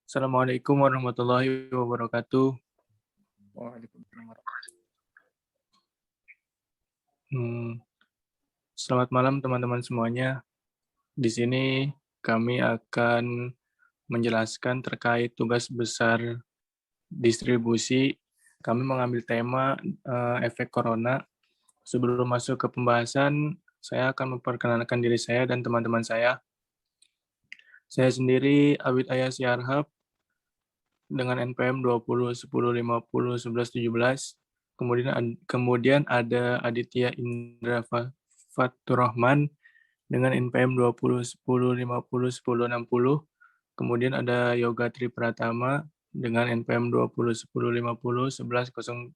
Assalamualaikum warahmatullahi wabarakatuh. Waalaikumsalam. Selamat malam teman-teman semuanya. Di sini kami akan menjelaskan terkait tugas besar distribusi. Kami mengambil tema efek corona. Sebelum masuk ke pembahasan, saya akan memperkenalkan diri saya dan teman-teman saya. Saya sendiri Abid Ayas Yarhab dengan NPM 20 10 50 11 17. Kemudian ada Aditya Indra Faturrahman dengan NPM 20 10 50 10 60. Kemudian ada Yoga Tri Pratama dengan NPM 20 10 50 11 09.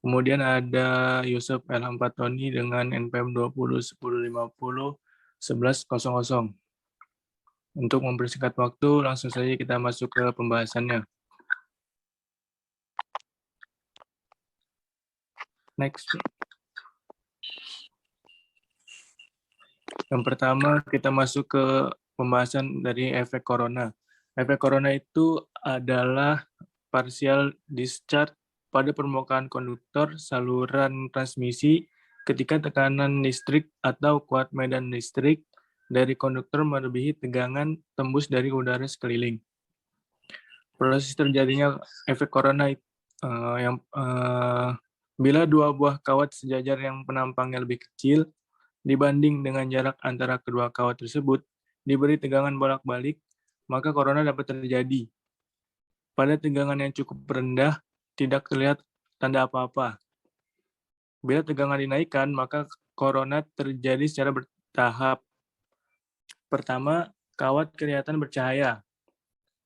Kemudian ada Yusuf Ilham Fatoni dengan NPM 20 10 50 11 00. Untuk mempersingkat waktu, langsung saja kita masuk ke pembahasannya. Next. Yang pertama, kita masuk ke pembahasan dari efek corona. Efek corona itu adalah partial discharge pada permukaan konduktor saluran transmisi ketika tekanan listrik atau kuat medan listrik dari konduktor melebihi tegangan tembus dari udara sekeliling. Proses terjadinya efek corona bila dua buah kawat sejajar yang penampangnya lebih kecil dibanding dengan jarak antara kedua kawat tersebut diberi tegangan bolak-balik, maka corona dapat terjadi. Pada tegangan yang cukup rendah, tidak terlihat tanda apa-apa. Bila tegangan dinaikkan, maka corona terjadi secara bertahap. Pertama, kawat kelihatan bercahaya,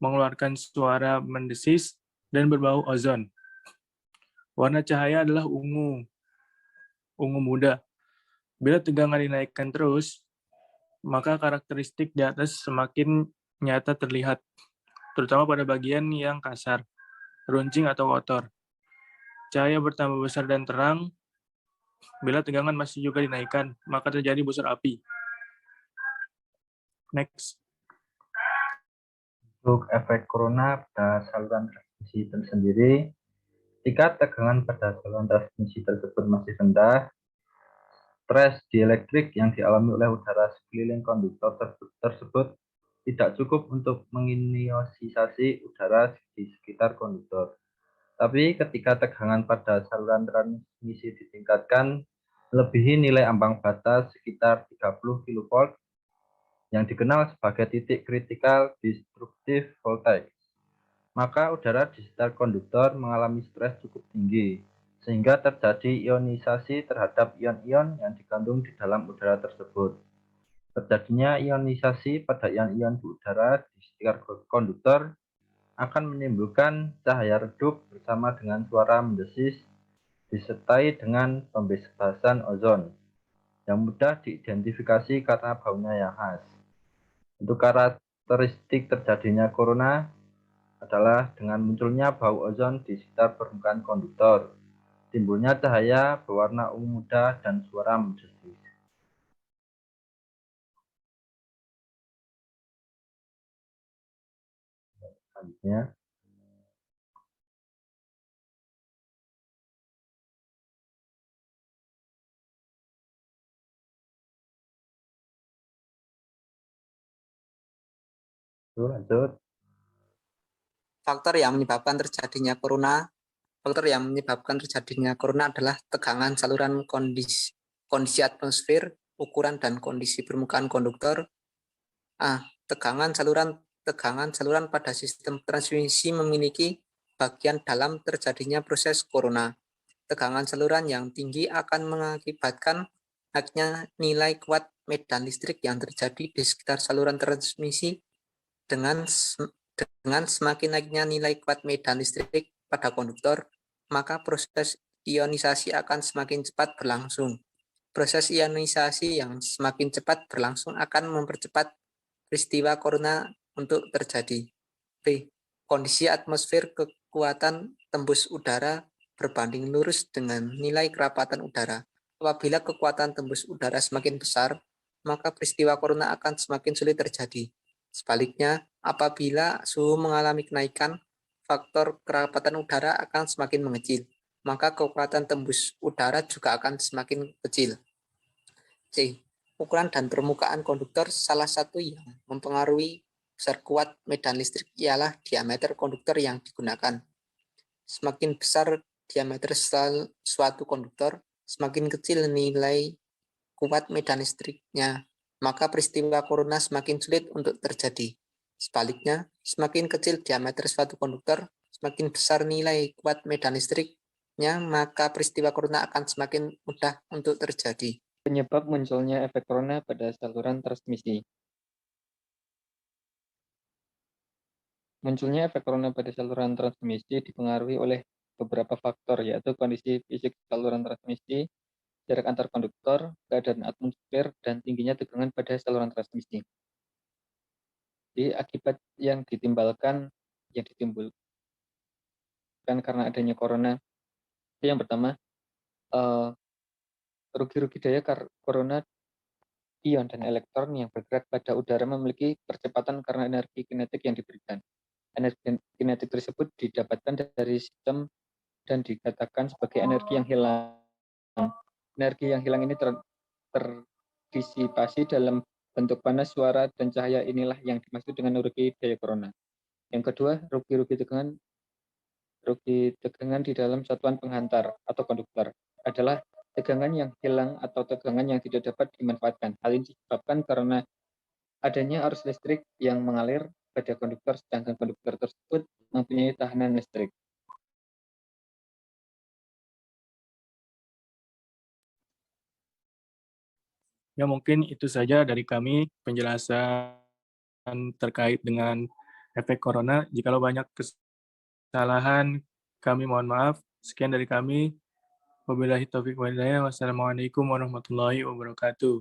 mengeluarkan suara mendesis, dan berbau ozon. Warna cahaya adalah ungu muda. Bila tegangan dinaikkan terus, maka karakteristik di atas semakin nyata terlihat, terutama pada bagian yang kasar, runcing atau kotor. Cahaya bertambah besar dan terang. Bila tegangan masih juga dinaikkan, maka terjadi busur api. Next. Untuk efek corona pada saluran transmisi tersendiri, jika tegangan pada saluran transmisi tersebut masih rendah, stres dielektrik yang dialami oleh udara sekeliling konduktor tersebut tidak cukup untuk menginiosisasi udara di sekitar konduktor. Tapi ketika tegangan pada saluran transmisi ditingkatkan melebihi nilai ambang batas sekitar 30 kV yang dikenal sebagai titik kritikal destruktif voltage, maka udara di sekitar konduktor mengalami stres cukup tinggi, sehingga terjadi ionisasi terhadap ion-ion yang dikandung di dalam udara tersebut. Terjadinya ionisasi pada ion-ion di udara di sekitar konduktor akan menimbulkan cahaya redup bersama dengan suara mendesis disertai dengan pembebasan ozon yang mudah diidentifikasi karena baunya yang khas. Untuk karakteristik terjadinya corona adalah dengan munculnya bau ozon di sekitar permukaan konduktor, timbulnya cahaya berwarna ungu muda, dan suara mendesis. Selanjutnya, lanjut. Faktor yang menyebabkan terjadinya corona adalah tegangan saluran, kondisi atmosfer, ukuran dan kondisi permukaan konduktor. Tegangan saluran pada sistem transmisi memiliki bagian dalam terjadinya proses corona. Tegangan saluran yang tinggi akan mengakibatkan naiknya nilai kuat medan listrik yang terjadi di sekitar saluran transmisi. Dengan semakin naiknya nilai kuat medan listrik pada konduktor, maka proses ionisasi akan semakin cepat berlangsung. Proses ionisasi yang semakin cepat berlangsung akan mempercepat peristiwa corona untuk terjadi. B. Kondisi atmosfer, kekuatan tembus udara berbanding lurus dengan nilai kerapatan udara. Apabila kekuatan tembus udara semakin besar, maka peristiwa corona akan semakin sulit terjadi. Sebaliknya, apabila suhu mengalami kenaikan, faktor kerapatan udara akan semakin mengecil, maka kekuatan tembus udara juga akan semakin kecil. C. Ukuran dan permukaan konduktor salah satu yang mempengaruhi besar kuat medan listrik ialah diameter konduktor yang digunakan. Semakin besar diameter suatu konduktor, semakin kecil nilai kuat medan listriknya, maka peristiwa corona semakin sulit untuk terjadi. Sebaliknya, semakin kecil diameter suatu konduktor, semakin besar nilai kuat medan listriknya, maka peristiwa corona akan semakin mudah untuk terjadi. Penyebab munculnya efek corona pada saluran transmisi. Munculnya efek corona pada saluran transmisi dipengaruhi oleh beberapa faktor, yaitu kondisi fisik saluran transmisi, jarak antar konduktor, keadaan atmosfer, dan tingginya tegangan pada saluran transmisi. Jadi akibat yang ditimbulkan karena adanya corona, itu yang pertama, rugi-rugi daya corona, ion dan elektron yang bergerak pada udara memiliki percepatan karena energi kinetik yang diberikan. Energi kinetik tersebut didapatkan dari sistem dan dikatakan sebagai energi yang hilang. Energi yang hilang ini terdisipasi dalam bentuk panas, suara, dan cahaya. Inilah yang dimaksud dengan rugi daya corona. Yang kedua, rugi tegangan di dalam satuan penghantar atau konduktor adalah tegangan yang hilang atau tegangan yang tidak dapat dimanfaatkan. Hal ini disebabkan karena adanya arus listrik yang mengalir pada konduktor, sedangkan konduktor tersebut mempunyai tahanan listrik. Ya, mungkin itu saja dari kami penjelasan terkait dengan efek corona. Jikalau banyak kesalahan, kami mohon maaf. Sekian dari kami. Wabillahi taufiq wal hidayah. Wassalamualaikum warahmatullahi wabarakatuh.